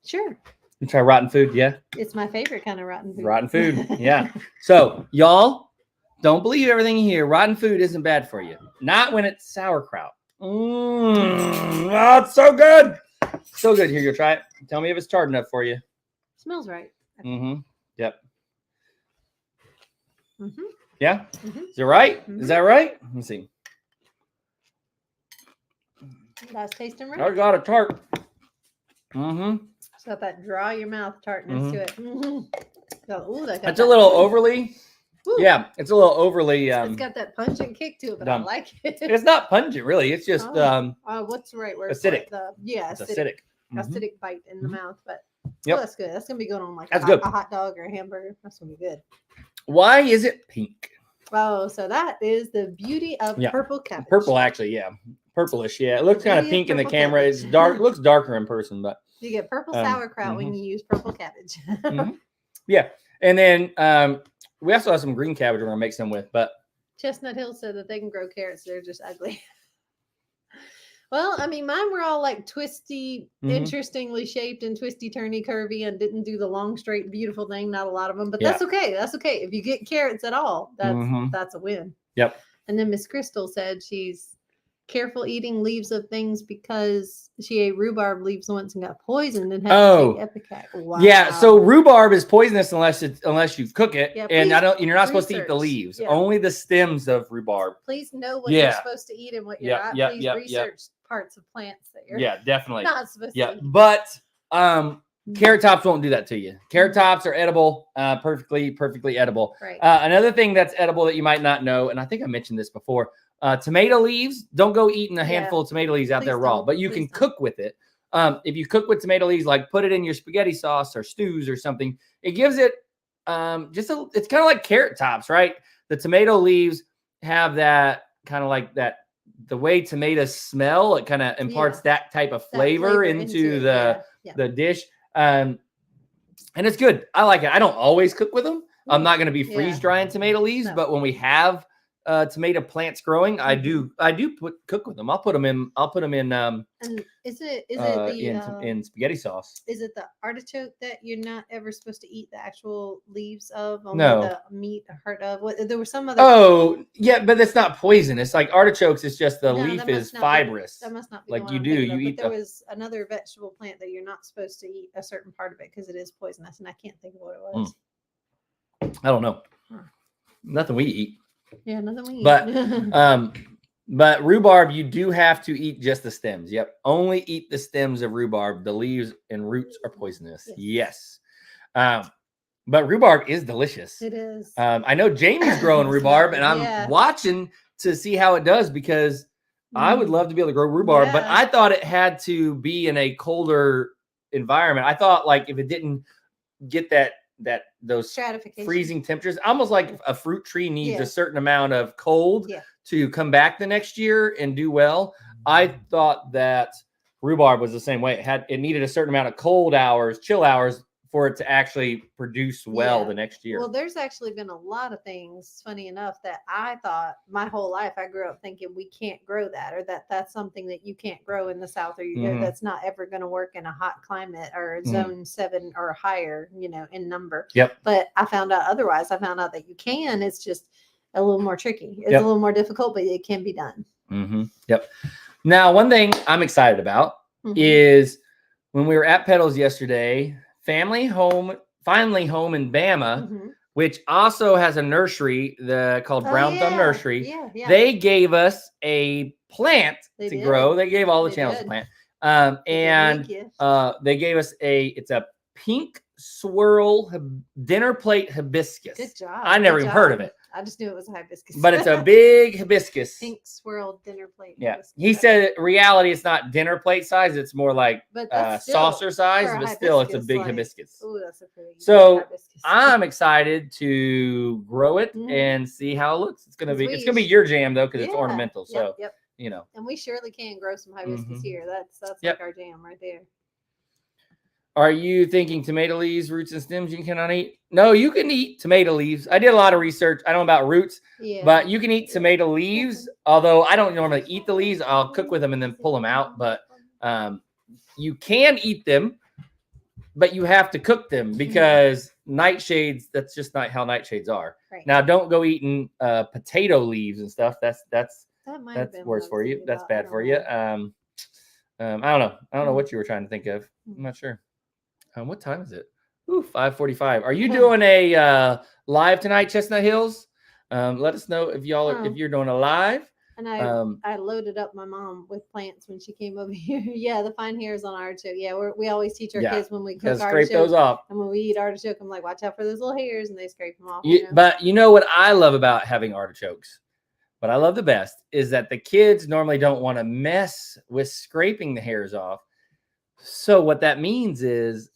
Sure. You try rotten food, yeah? It's my favorite kind of rotten food. Rotten food, yeah. So, y'all, don't believe everything you hear. Rotten food isn't bad for you. Not when it's sauerkraut. Oh, it's so good. So good. Here, you'll try it. Tell me if it's tart enough for you. Smells right. Mm-hmm. Yep. Mm-hmm. Yeah? Mm-hmm. Is it right? Mm-hmm. Is that right? Let me see. That's tasting right. I got a tart. Mm-hmm. It's got that draw your mouth tartness to it. Mm-hmm. So, ooh, It's a little overly. Ooh. Yeah, it's a little overly. It's got that pungent kick to it, but I like it. It's not pungent, really. It's just what's the right word? Acidic. It's acidic. Acidic bite in the mouth, but yep. That's good. That's gonna be good on like a hot dog or a hamburger. That's gonna be good. Why is it pink? Oh, so that is the beauty of purple cabbage. Purple, actually, yeah, purplish. Yeah, it looks kind of pink in the camera. Cabbage. It's dark. It looks darker in person, but you get purple sauerkraut when you use purple cabbage. Yeah, and then we also have some green cabbage we're gonna make some with, but Chestnut Hill said that they can grow carrots. They're just ugly. Well, I mean, mine were all like twisty, interestingly shaped and twisty, turny, curvy, and didn't do the long, straight, beautiful thing. Not a lot of them, but that's okay. That's okay. If you get carrots at all, that's a win. Yep. And then Miss Crystal said she's careful eating leaves of things because she ate rhubarb leaves once and got poisoned and had a big epicac. Wow. Yeah, so rhubarb is poisonous unless you cook it, yeah, and you're not supposed to eat the leaves, only the stems of rhubarb. Please know what you're supposed to eat and what you're not. Please research parts of plants that you're definitely not supposed to eat. But carrot tops won't do that to you. Carrot tops are edible, perfectly edible. Right. Another thing that's edible that you might not know, and I think I mentioned this before. Tomato leaves, don't go eating a handful of tomato leaves out there raw, but you can cook with it. If you cook with tomato leaves, like put it in your spaghetti sauce or stews or something, it gives it it's kind of like carrot tops, right? The tomato leaves have that kind of like that, the way tomatoes smell, it kind of imparts that type of flavor into the dish. And it's good. I like it. I don't always cook with them. I'm not going to be freeze drying tomato leaves, but when we have tomato plants growing, I do cook with them. I'll put them in. And is it in spaghetti sauce? Is it the artichoke that you're not ever supposed to eat the actual leaves of? Only No, the meat heart of. What, there was some other. Oh yeah, but it's not poisonous. Like artichokes, it's just the leaf is fibrous. That must not be like you do. You eat. There was another vegetable plant that you're not supposed to eat a certain part of it because it is poisonous, and I can't think of what it was. I don't know. Nothing we eat. Yeah, nothing we eat. But rhubarb, you do have to eat just the stems. Yep. Only eat the stems of rhubarb. The leaves and roots are poisonous. Yes. But rhubarb is delicious. It is. I know Jamie's growing rhubarb, and I'm watching to see how it does because I would love to be able to grow rhubarb, but Yeah. I thought it had to be in a colder environment. I thought like if it didn't get those Stratification. freezing temperatures, almost like a fruit tree needs Yeah. a certain amount of cold Yeah. to come back the next year and do well. I thought that rhubarb was the same way. It needed a certain amount of cold hours, chill hours for it to actually produce well Yeah. the next year. Well, there's actually been a lot of things, funny enough, that I thought my whole life I grew up thinking we can't grow that, or that's something that you can't grow in the South, or Mhm. that's not ever going to work in a hot climate or Mhm. zone 7 or higher, in number. Yep. But I found out otherwise. I found out that you can. It's just a little more tricky. It's Yep. a little more difficult, but it can be done. Yep. Now, one thing I'm excited about is when we were at Pedals yesterday, finally home in Bama, which also has a nursery called Brown Thumb Nursery. Yeah. They gave us a plant to grow. They gave all the They channels did. a plant. And they gave us it's a pink swirl dinner plate hibiscus. Good job. I never even heard of it. I just knew it was a hibiscus. But it's a big hibiscus. Pink swirl dinner plate. Yeah. hibiscus. He said reality it's not dinner plate size, it's more like But that's still, saucer size, for a but still it's a hibiscus, big like- hibiscus. Ooh, that's a pretty So, big hibiscus. I'm excited to grow it Mhm. and see how it looks. It's gonna Because be your jam though, because it's Yeah. ornamental. So Yep. And we surely can grow some hibiscus here. That's Yep. like our jam right there. are you thinking tomato leaves, roots, and stems you cannot eat? No, you can eat tomato leaves. I did a lot of research. I don't know about roots, Yeah. but you can eat tomato leaves. Although I don't normally eat the leaves, I'll cook with them and then pull them out. But you can eat them, but you have to cook them because nightshades. That's just not how nightshades are. Right. Now, don't go eating potato leaves and stuff. That's That might have been what worse I was for you. thinking That's about. I bad don't for know. you. I don't know. I don't know what you were trying to think of. I'm not sure. What time is it? Ooh, 5:45. Are you doing a live tonight, Chestnut Hills? Let us know if you're doing a live. And I loaded up my mom with plants when she came over here. Yeah, the fine hairs on artichoke. Yeah, we always teach our kids when we cook Scrape artichoke. those off. And when we eat artichoke, I'm like, watch out for those little hairs, and they scrape them off. But you know what I love about having artichokes? What I love the best is that the kids normally don't want to mess with scraping the hairs off. So what that means is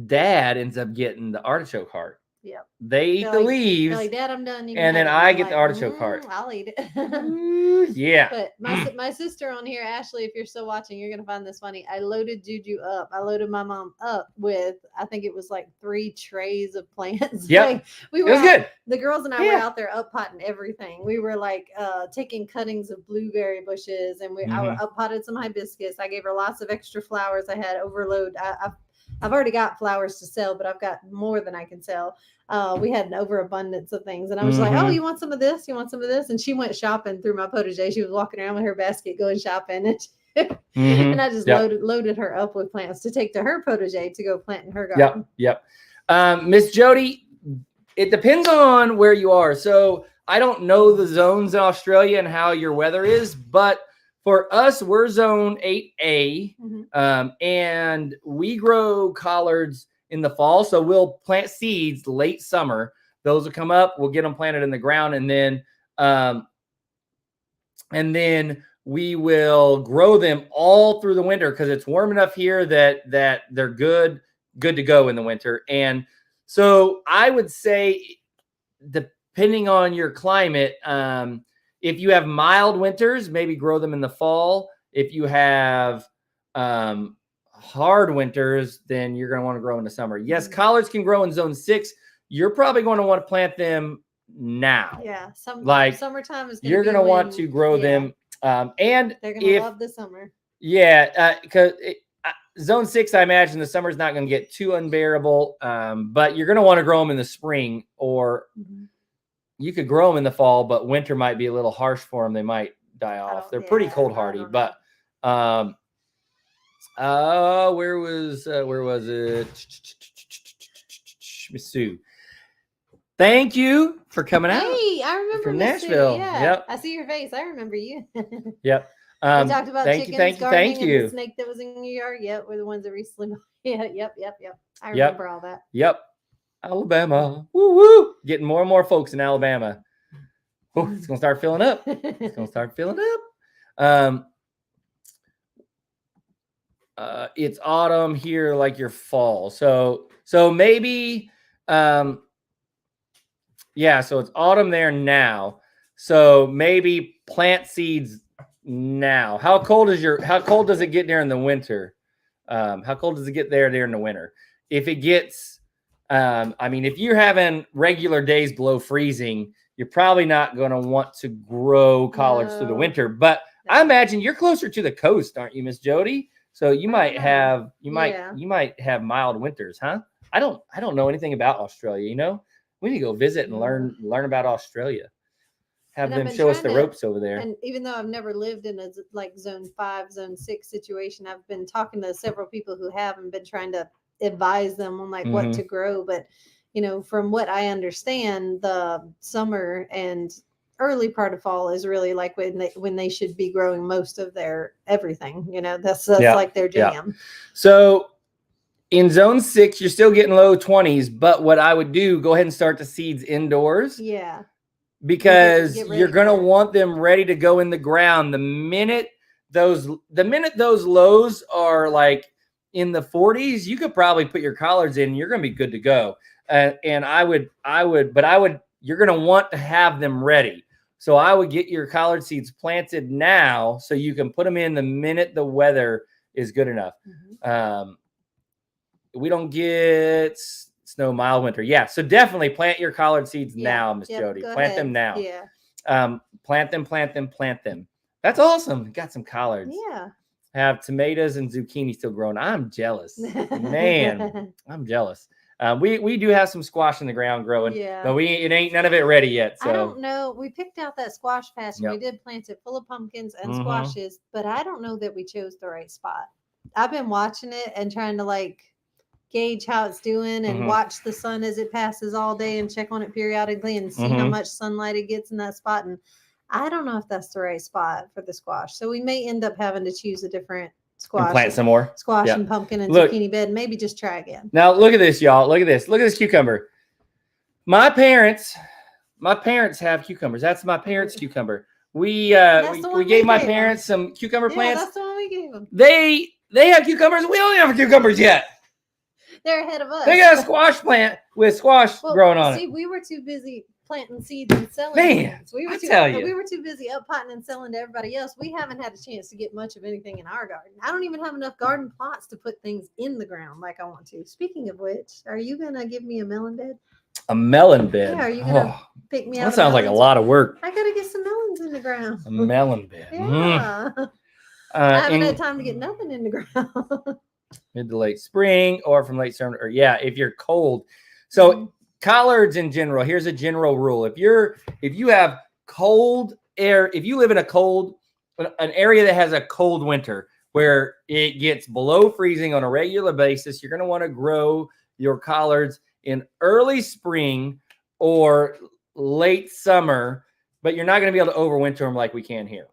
Dad ends up getting the artichoke heart. Yep. They eat the leaves. They're like, Dad, I'm done. And then I get the artichoke heart. I'll eat it. Yeah. But my sister on here, Ashley, if you're still watching, you're gonna find this funny. I loaded Juju up. I loaded my mom up with, I think it was like 3 trays of plants. Yep. Like, It was good. The girls and I were out there up potting everything. We were like taking cuttings of blueberry bushes, and I up potted some hibiscus. I gave her lots of extra flowers. I had overload. I've already got flowers to sell, but I've got more than I can sell. We had an overabundance of things, and I was like, "Oh, you want some of this? You want some of this?" And she went shopping through my potager. She was walking around with her basket, going shopping, and I just loaded her up with plants to take to her potager to go plant in her garden. Yep. Miss Jody, it depends on where you are. So I don't know the zones in Australia and how your weather is, but for us, we're zone 8A, and we grow collards in the fall. So we'll plant seeds late summer. Those will come up. We'll get them planted in the ground, and then we will grow them all through the winter because it's warm enough here that they're good to go in the winter. And so I would say, depending on your climate, if you have mild winters, maybe grow them in the fall. If you have hard winters, then you're going to want to grow in the summer. Yes, collards can grow in zone 6. You're probably going to want to plant them now. Yeah, summertime is. You're going to want to grow them, and they're going to love the summer. Yeah, because zone 6, I imagine the summer's not going to get too unbearable, but you're going to want to grow them in the spring, or you could grow them in the fall, but winter might be a little harsh for them. They might die off. They're pretty cold hardy, but where was it? Miss Sue. Thank you for coming out. Hey, I remember from Miss Sue. Nashville. Yeah, Yep. I see your face. I remember you. Yep. We talked about thank chickens, you, thank and you. the snake that was in your yard. Yep, we're the ones that recently. Yeah, yep. I remember all that. Yep. Alabama. Woo woo. Getting more and more folks in Alabama. Oh, it's gonna start filling up. It's gonna start filling It's autumn here, like your fall. So maybe, yeah. So it's autumn there now. So maybe plant seeds now. How cold does it get during the winter? How cold does it get there during the winter? If it gets, I mean, if you're having regular days below freezing, you're probably not going to want to grow collards through the No. winter. But I imagine you're closer to the coast, aren't you, Miss Jody? So you might have you might have mild winters, huh? I don't know anything about Australia. You know, we need to go visit and learn about Australia. Have And I've them been show us the trying to- ropes over there. And even though I've never lived in a like zone 5, zone 6 situation, I've been talking to several people who have and been trying to advise them on like what to grow. But you know, from what I understand, the summer and early part of fall is really like when they should be growing most of their everything. You know, that's like their jam. So in zone 6, you're still getting low 20s, but what I would do, go ahead and start the seeds indoors. Yeah. Because Get ready you're going to for it. want them ready to go in the ground the minute those lows are like in the 40s. You could probably put your collards in. You're going to be good to go. And you're going to want to have them ready. So I would get your collard seeds planted now so you can put them in the minute the weather is good enough. We don't get snow, mild winter. Yeah. So definitely plant your collard seeds now, Miss Jody. Plant them now. Yeah. Plant them. That's awesome. Got some collards. Yeah. Have tomatoes and zucchini still growing. I'm jealous. Man, I'm jealous. We do have some squash in the ground growing, but it ain't none of it ready yet. So I don't know. We picked out that squash patch and we did plant it full of pumpkins and squashes, but I don't know that we chose the right spot. I've been watching it and trying to like gauge how it's doing and watch the sun as it passes all day and check on it periodically and see how much sunlight it gets in that spot. And I don't know if that's the right spot for the squash. So we may end up having to choose a different squash. And plant some more. Squash and pumpkin and zucchini bed. Maybe just try again. Now look at this, y'all. Look at this. Look at this cucumber. My parents have cucumbers. That's my parents' cucumber. We gave my parents some cucumber plants. That's the one we gave them. They have cucumbers. We don't have cucumbers yet. They're ahead of us. They got a squash plant with squash growing on it. We were too busy planting seeds and selling. Man, we were too busy up potting and selling to everybody else. We haven't had a chance to get much of anything in our garden. I don't even have enough garden plots to put things in the ground like I want to. Speaking of which, are you gonna give me a melon bed? A melon bed. Yeah, are you gonna pick me out? That sounds like a lot of work. I gotta get some melons in the ground. A melon bed. Yeah. I haven't had time to get nothing in the ground. Mid to late spring or from late summer, or if you're cold. So collards in general, here's a general rule. If you have cold air, if you live in an area that has a cold winter where it gets below freezing on a regular basis, you're going to want to grow your collards in early spring or late summer, but you're not going to be able to overwinter them like we can here.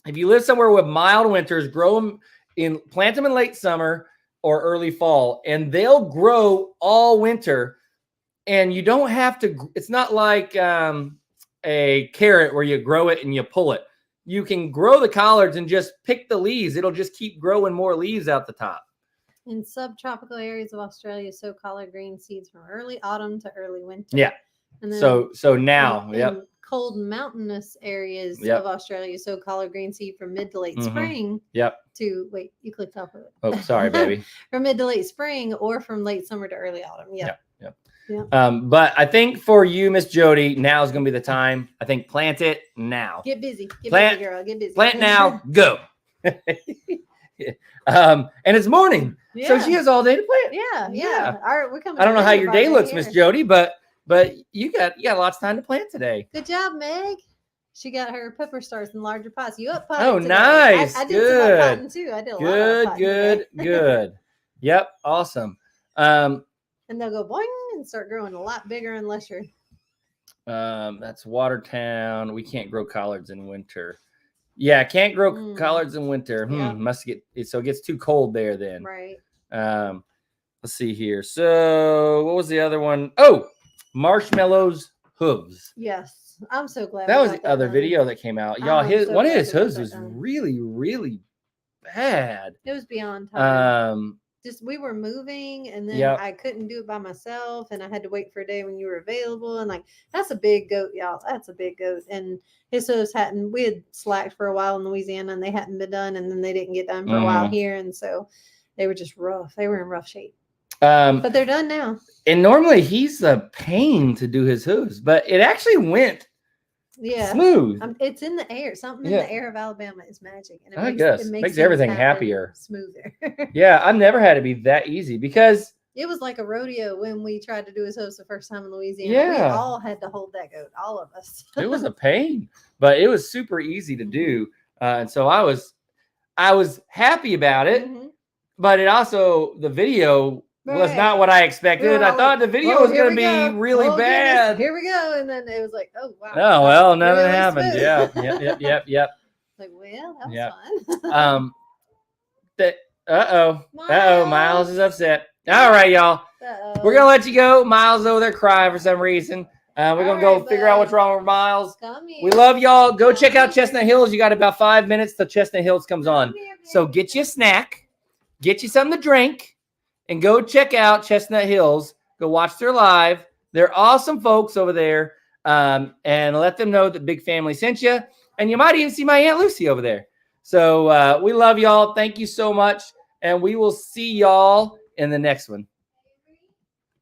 If you live somewhere with mild winters, plant them in late summer or early fall, and they'll grow all winter. And you don't have to, it's not like a carrot where you grow it and you pull it. You can grow the collards and just pick the leaves. It'll just keep growing more leaves out the top. In subtropical areas of Australia, sow collard green seeds from early autumn to early winter. Yeah. And then so now, in cold mountainous areas of Australia, sow collard green seed from mid to late spring. To wait, you clicked off of it. Oh, sorry, baby. From mid to late spring or from late summer to early autumn. Yeah. But I think for you, Miss Jody, now is going to be the time. I think plant it now. Get busy. Get busy, girl. Get busy. Plant now. Go. And it's morning. So she has all day to plant. Yeah. All right, we're coming. I don't know how your day looks, Miss Jody, but you got lots of time to plant today. Good job, Meg. She got her pepper starts in larger pots. You up potting? Oh, today. nice. I did some up potting too. I did a lot of potting. Good. Yep. Awesome. And they'll go boing and start growing a lot bigger and lesser. That's Watertown. We can't grow collards in winter. Yeah, can't grow collards in winter. Must get it, so it gets too cold there then. Right. Let's see here. So what was the other one? Oh, marshmallows hooves. Yes, I'm so glad. That we was got the other done. video that came out. Y'all, I'm so one of glad his we got hooves that was done. really, really bad. It was beyond time. Um, Just we were moving, and then Yep. I couldn't do it by myself, and I had to wait for a day when you were available. And like that's a big goat, y'all. That's a big goat. And his hooves hadn't. We had slacked for a while in Louisiana, and they hadn't been done, and then they didn't get done for a while here, and so they were just rough. They were in rough shape, but they're done now. And normally he's a pain to do his hooves, but it actually went Yeah. smooth. It's in the air. Something in Yeah. the air of Alabama is magic, and I guess. it Makes things everything happen happier. smoother. Yeah, I've never had it be that easy because It was like a rodeo when we tried to do his hooves the first time in Louisiana. We Yeah. all had to hold that goat, all of us. it was a pain, but it was super easy to do. And so I was happy about it, Mhm. but it also, the video was Right. not what I We expected. were I all thought like, the video "Oh, was here going to we be go. really Oh, goodness, bad. here we go. And then it was like, oh, wow. Oh, that well, was nothing really happened. smooth. Yeah. Yep. Like, well, that was Yeah. fun. Miles is upset. All right, y'all. Uh-oh. We're going to let you go. Miles is over there crying for some reason. We're going to go right, figure out bud. what's wrong with Miles. Come here. We love y'all. Go check out Come here. Chestnut Hills. You got about 5 minutes till Chestnut Hills comes on. Come here, So baby. get you a snack, get you something to drink, and go check out Chestnut Hills. Go watch their live. They're awesome folks over there. And let them know that Big Family sent you. And you might even see my Aunt Lucy over there. So we love y'all. Thank you so much. And we will see y'all in the next one.